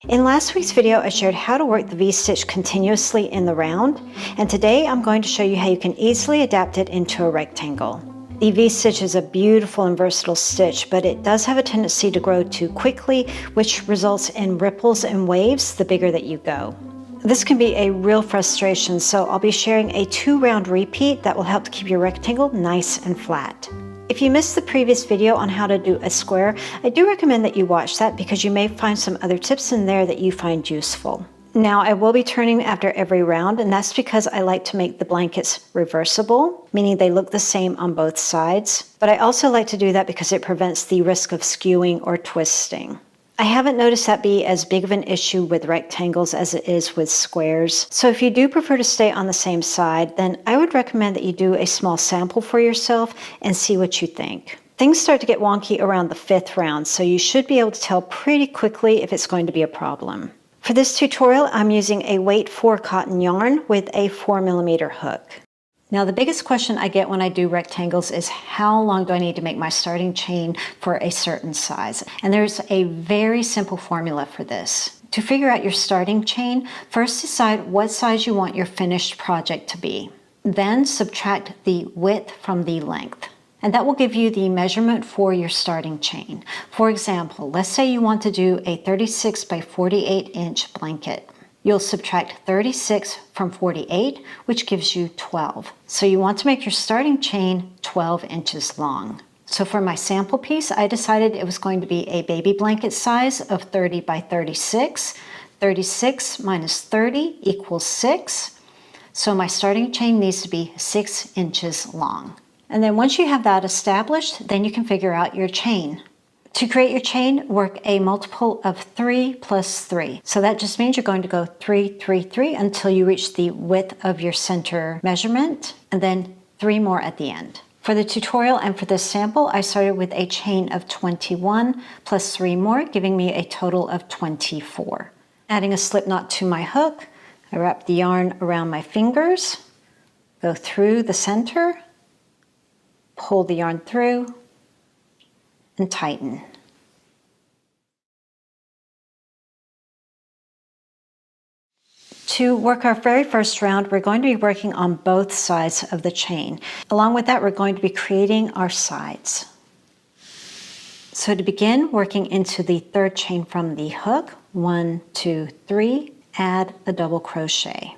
In last week's video, I shared how to work the V-stitch continuously in the round, and today I'm going to show you how you can easily adapt it into a rectangle. The V-stitch is a beautiful and versatile stitch, but it does have a tendency to grow too quickly, which results in ripples and waves the bigger that you go. This can be a real frustration, so I'll be sharing a 2-round repeat that will help to keep your rectangle nice and flat. If you missed the previous video on how to do a square, I do recommend that you watch that because you may find some other tips in there that you find useful. Now, I will be turning after every round, and that's because I like to make the blankets reversible, meaning they look the same on both sides. But I also like to do that because it prevents the risk of skewing or twisting. I haven't noticed that be as big of an issue with rectangles as it is with squares. So if you do prefer to stay on the same side, then I would recommend that you do a small sample for yourself and see what you think. Things start to get wonky around the 5th round, so you should be able to tell pretty quickly if it's going to be a problem. For this tutorial, I'm using a weight 4 cotton yarn with a 4mm hook. Now, the biggest question I get when I do rectangles is how long do I need to make my starting chain for a certain size? And there's a very simple formula for this. To figure out your starting chain, first decide what size you want your finished project to be. Then subtract the width from the length. And that will give you the measurement for your starting chain. For example, let's say you want to do a 36 by 48 inch blanket. You'll subtract 36 from 48, which gives you 12. So you want to make your starting chain 12 inches long. So for my sample piece, I decided it was going to be a baby blanket size of 30 by 36. 36 minus 30 equals 6. So my starting chain needs to be 6 inches long. And then once you have that established, then you can figure out your chain. To create your chain, work a multiple of 3 plus 3. So that just means you're going to go 3, 3, 3 until you reach the width of your center measurement, and then 3 more at the end. For the tutorial and for this sample, I started with a chain of 21 plus 3 more, giving me a total of 24. Adding a slip knot to my hook, I wrap the yarn around my fingers, go through the center, pull the yarn through, and tighten. To work our very first round, we're going to be working on both sides of the chain. Along with that, we're going to be creating our sides. So to begin, working into the 3rd chain from the hook, 1, 2, 3, add a double crochet.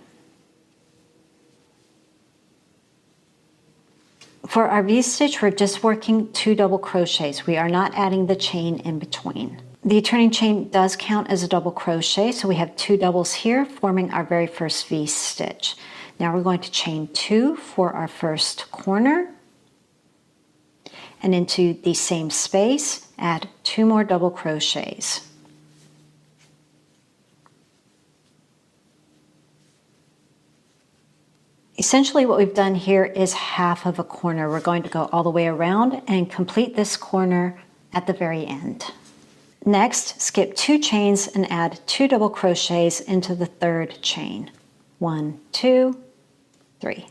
For our V-stitch, we're just working 2 double crochets. We are not adding the chain in between. The turning chain does count as a double crochet, so we have 2 doubles here forming our very first V-stitch. Now we're going to chain 2 for our first corner, and into the same space, add 2 more double crochets. Essentially what we've done here is half of a corner. We're going to go all the way around and complete this corner at the very end. Next, skip 2 chains and add 2 double crochets into the 3rd chain. 1, 2, 3.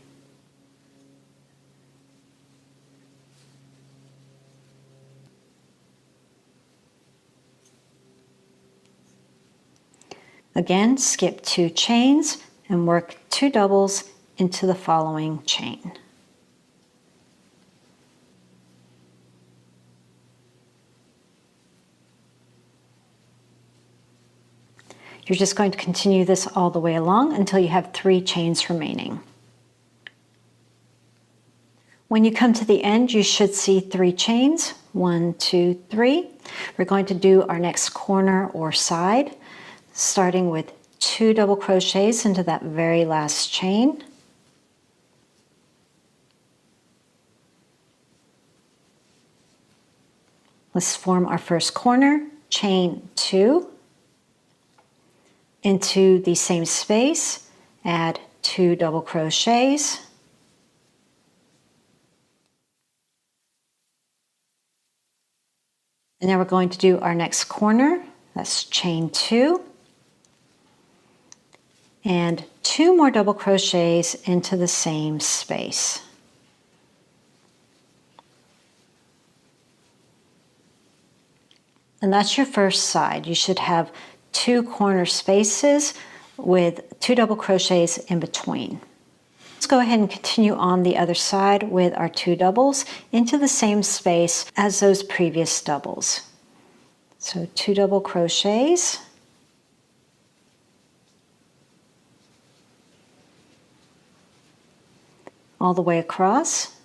Again, skip 2 chains and work 2 doubles into the following chain. You're just going to continue this all the way along until you have 3 chains remaining. When you come to the end, you should see 3 chains. 1, 2, 3. We're going to do our next corner or side, starting with 2 double crochets into that very last chain. Let's form our first corner, chain 2. Into the same space, add 2 double crochets. And now we're going to do our next corner. That's chain 2. And 2 more double crochets into the same space. And that's your first side. You should have 2 corner spaces with 2 double crochets in between. Let's go ahead and continue on the other side with our 2 doubles into the same space as those previous doubles. So 2 double crochets, all the way across,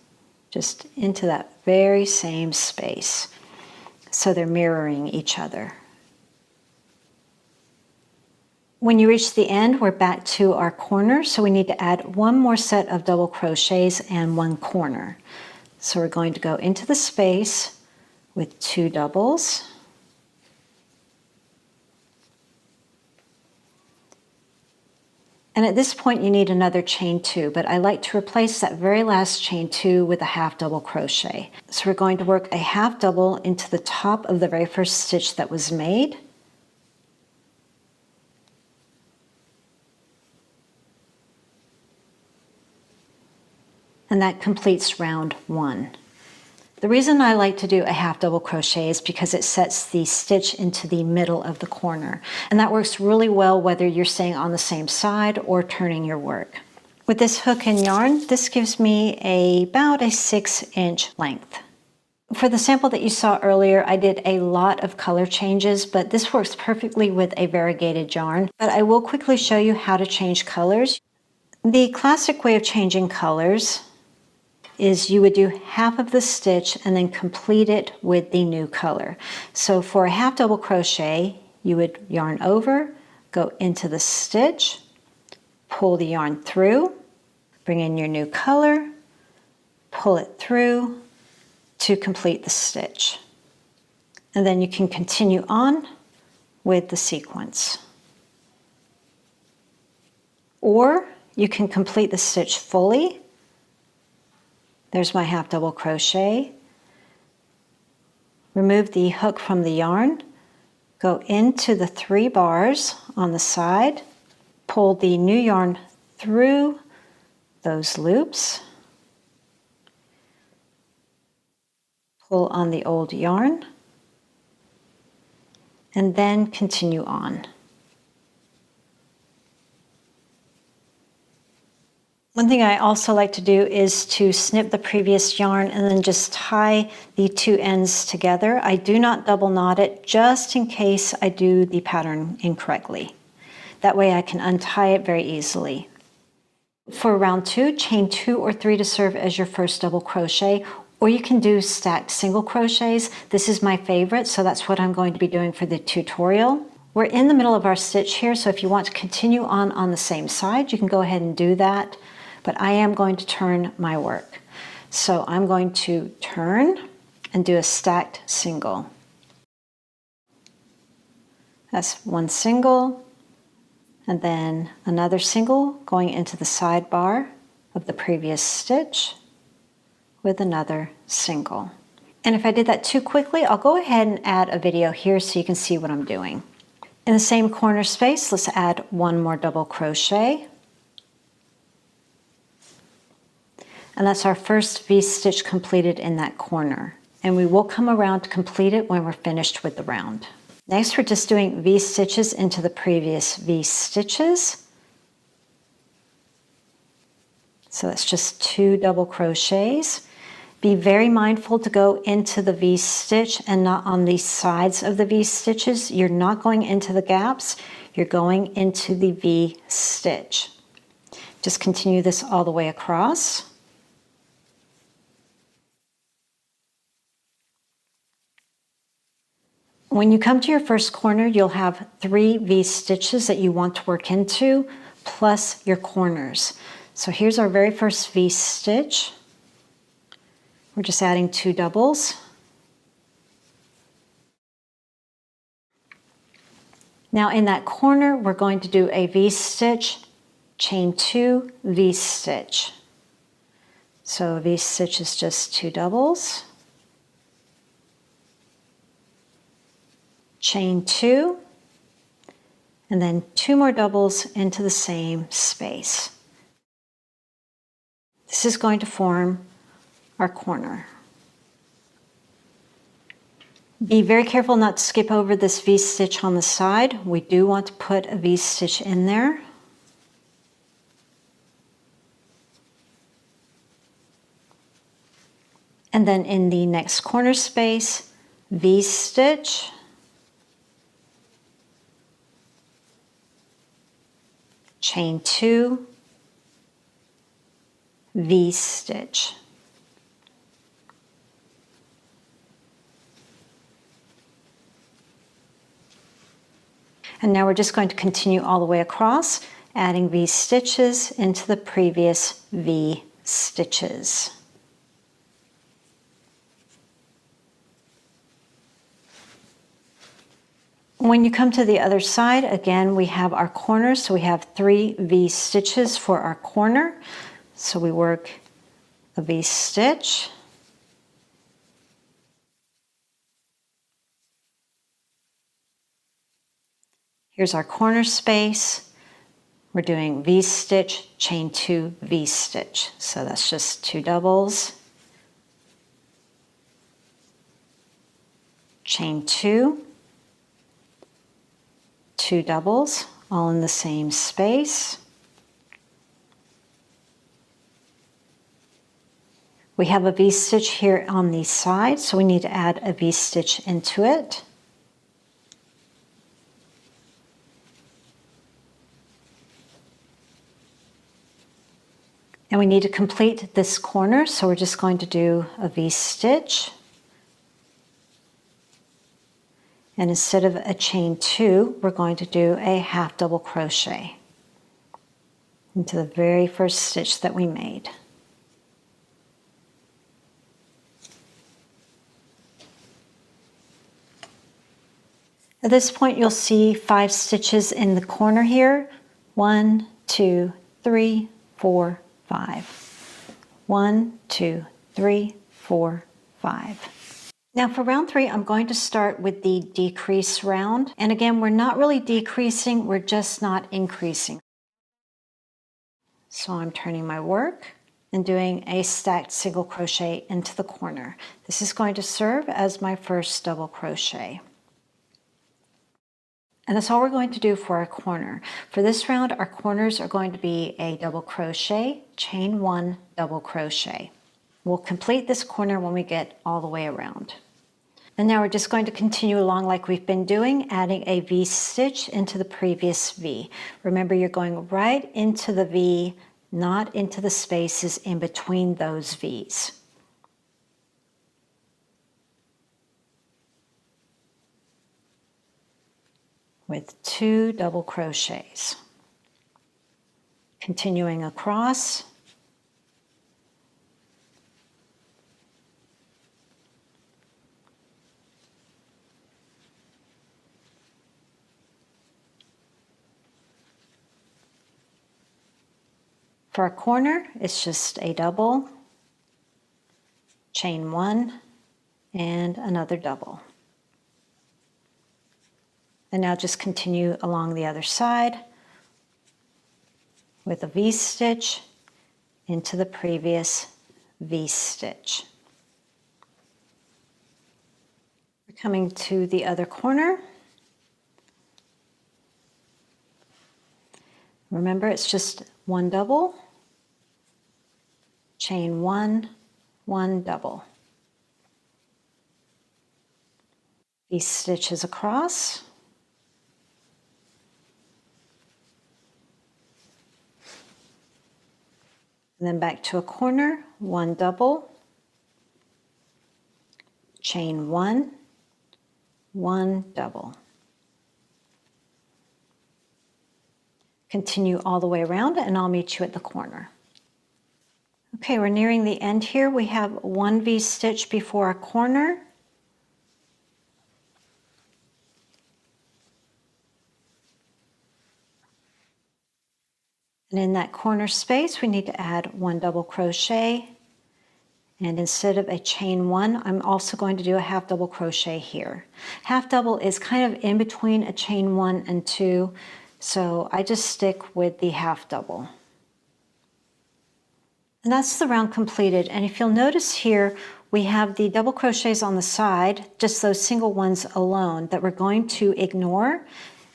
just into that very same space. So they're mirroring each other. When you reach the end, we're back to our corner, so we need to add 1 more set of double crochets and 1 corner. So we're going to go into the space with 2 doubles. And at this point you need another chain 2, but I like to replace that very last chain 2 with a half double crochet. So we're going to work a half double into the top of the very first stitch that was made. And that completes round 1. The reason I like to do a half double crochet is because it sets the stitch into the middle of the corner. And that works really well whether you're staying on the same side or turning your work. With this hook and yarn, this gives me about a 6-inch length. For the sample that you saw earlier, I did a lot of color changes, but this works perfectly with a variegated yarn. But I will quickly show you how to change colors. The classic way of changing colors is you would do half of the stitch and then complete it with the new color. So for a half double crochet, you would yarn over, go into the stitch, pull the yarn through, bring in your new color, pull it through to complete the stitch. And then you can continue on with the sequence. Or you can complete the stitch fully. There's my half double crochet. Remove the hook from the yarn, go into the 3 bars on the side, pull the new yarn through those loops, pull on the old yarn, and then continue on. One thing I also like to do is to snip the previous yarn and then just tie the 2 ends together. I do not double knot it just in case I do the pattern incorrectly. That way I can untie it very easily. For round 2, chain 2 or 3 to serve as your first double crochet, or you can do stacked single crochets. This is my favorite, so that's what I'm going to be doing for the tutorial. We're in the middle of our stitch here, so if you want to continue on the same side, you can go ahead and do that. But I am going to turn my work. So I'm going to turn and do a stacked single. That's 1 single, and then another single going into the sidebar of the previous stitch with another single. And if I did that too quickly, I'll go ahead and add a video here so you can see what I'm doing. In the same corner space, let's add 1 more double crochet. And that's our first V-stitch completed in that corner. And we will come around to complete it when we're finished with the round. Next, we're just doing V-stitches into the previous V-stitches. So that's just 2 double crochets. Be very mindful to go into the V-stitch and not on the sides of the V-stitches. You're not going into the gaps, you're going into the V-stitch. Just continue this all the way across. When you come to your first corner, you'll have 3 V-stitches that you want to work into, plus your corners. So here's our very first V-stitch. We're just adding 2 doubles. Now in that corner, we're going to do a V-stitch, chain 2, V-stitch. So a V-stitch is just 2 doubles. Chain 2, and then 2 more doubles into the same space. This is going to form our corner. Be very careful not to skip over this V-stitch on the side. We do want to put a V-stitch in there. And then in the next corner space, V-stitch, chain 2, V-stitch. And now we're just going to continue all the way across, adding V-stitches into the previous V-stitches. When you come to the other side, again, we have our corners. So we have 3 V-stitches for our corner. So we work a V-stitch. Here's our corner space. We're doing V-stitch, chain 2, V-stitch. So that's just 2 doubles. Chain 2. 2 doubles, all in the same space. We have a V-stitch here on the side, so we need to add a V-stitch into it. And we need to complete this corner, so we're just going to do a V-stitch. And instead of a chain 2, we're going to do a half double crochet into the very first stitch that we made. At this point, you'll see 5 stitches in the corner here. 1, 2, 3, 4, 5. 1, 2, 3, 4, 5. Now for round 3, I'm going to start with the decrease round. And again, we're not really decreasing, we're just not increasing. So I'm turning my work and doing a stacked single crochet into the corner. This is going to serve as my first double crochet. And that's all we're going to do for our corner. For this round, our corners are going to be a double crochet, chain 1, double crochet. We'll complete this corner when we get all the way around. And now we're just going to continue along like we've been doing, adding a V-stitch into the previous V. Remember, you're going right into the V, not into the spaces in between those V's. With 2 double crochets. Continuing across. For a corner, it's just a double, chain 1, and another double. And now just continue along the other side with a V-stitch into the previous V-stitch. We're coming to the other corner. Remember, it's just 1 double, chain 1, 1 double. These stitches across. And then back to a corner, 1 double, chain 1, 1 double. Continue all the way around and I'll meet you at the corner. Okay, we're nearing the end here. We have 1 V-stitch before our corner. And in that corner space, we need to add 1 double crochet. And instead of a chain 1, I'm also going to do a half double crochet here. Half double is kind of in between a chain 1 and 2, so I just stick with the half double. And that's the round completed. And if you'll notice here, We have the double crochets on the side, just those single ones alone, that we're going to ignore,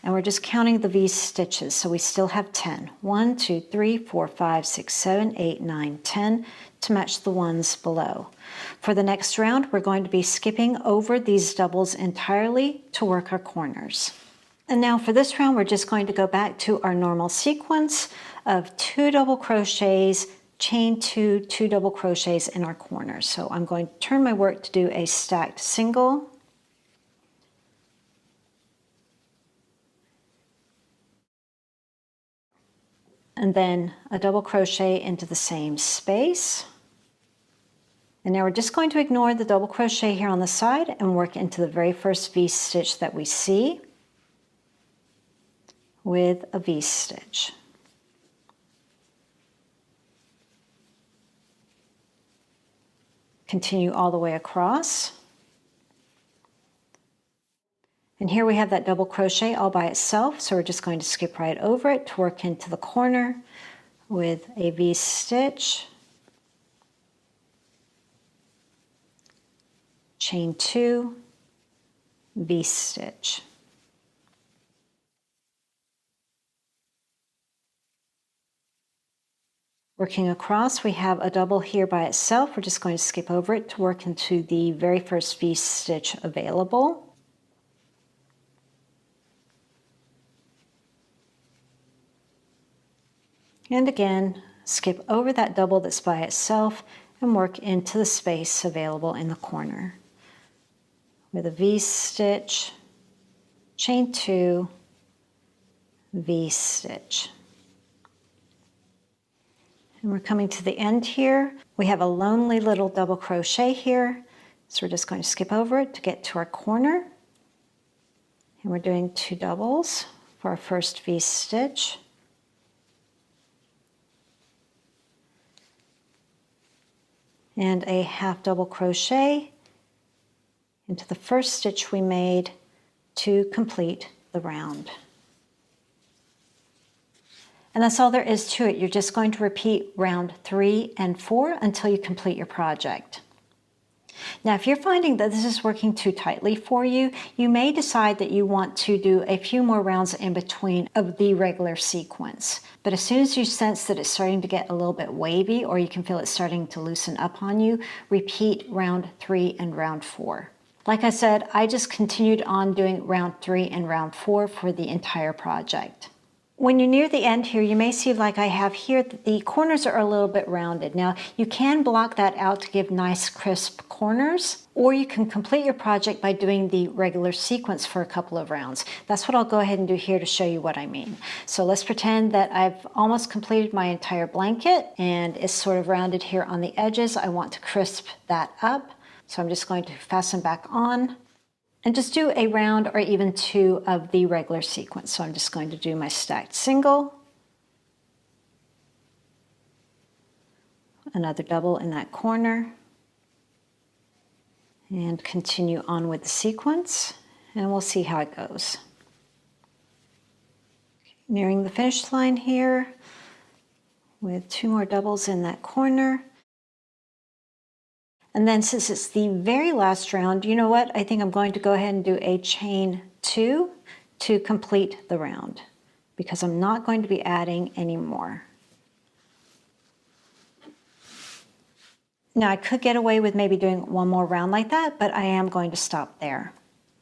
and we're just counting the V stitches. So we still have 10. 1, 2, 3, 4, 5, 6, 7, 8, 9, 10 to match the ones below. For the next round, we're going to be skipping over these doubles entirely to work our corners. And now for this round, we're just going to go back to our normal sequence of 2 double crochets, chain 2, 2 double crochets in our corners. So I'm going to turn my work to do a stacked single, and then a double crochet into the same space. And now we're just going to ignore the double crochet here on the side and work into the very first V stitch that we see with a V stitch. Continue all the way across. And here we have that double crochet all by itself, so we're just going to skip right over it to work into the corner with a V stitch, chain 2, V stitch. Working across, we have a double here by itself. We're just going to skip over it to work into the very first V stitch available. And again, skip over that double that's by itself and work into the space available in the corner with a V stitch, chain 2, V stitch. And we're coming to the end here. We have a lonely little double crochet here, so we're just going to skip over it to get to our corner. And we're doing 2 doubles for our first V stitch. And a half double crochet into the first stitch we made to complete the round. And that's all there is to it. You're just going to repeat round 3 and 4 until you complete your project. Now, if you're finding that this is working too tightly for you, you may decide that you want to do a few more rounds in between of the regular sequence. But as soon as you sense that it's starting to get a little bit wavy, or you can feel it starting to loosen up on you, repeat round 3 and round 4. Like I said, I just continued on doing round 3 and round 4 for the entire project. When you're near the end here, you may see, like I have here, that the corners are a little bit rounded. Now, you can block that out to give nice crisp corners, or you can complete your project by doing the regular sequence for a couple of rounds. That's what I'll go ahead and do here to show you what I mean. So let's pretend that I've almost completed my entire blanket and it's sort of rounded here on the edges. I want to crisp that up. So I'm just going to fasten back on and just do a round or even 2 of the regular sequence. So I'm just going to do my stacked single, another double in that corner, and continue on with the sequence, and we'll see how it goes. Nearing the finish line here with 2 more doubles in that corner. And then since it's the very last round, you know what? I think I'm going to go ahead and do a chain 2 to complete the round, because I'm not going to be adding any more. Now I could get away with maybe doing 1 more round like that, but I am going to stop there.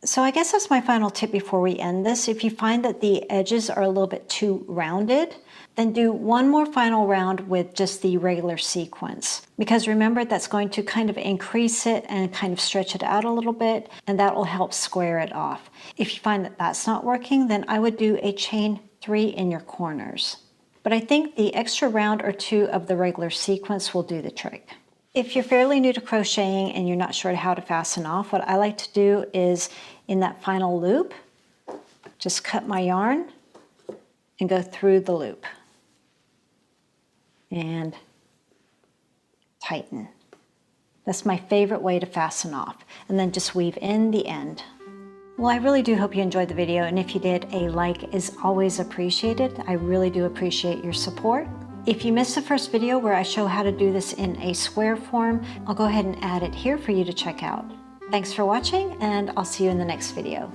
So I guess that's my final tip before we end this. If you find that the edges are a little bit too rounded, then do 1 more final round with just the regular sequence. Because remember, that's going to kind of increase it and kind of stretch it out a little bit, and that will help square it off. If you find that that's not working, then I would do a chain 3 in your corners. But I think the extra round or 2 of the regular sequence will do the trick. If you're fairly new to crocheting and you're not sure how to fasten off, what I like to do is in that final loop, just cut my yarn and go through the loop and tighten. That's my favorite way to fasten off, and then just weave in the end. Well, I really do hope you enjoyed the video, and if you did, a like is always appreciated. I really do appreciate your support. If you missed the first video where I show how to do this in a square form, I'll go ahead and add it here for you to check out. Thanks for watching, and I'll see you in the next video.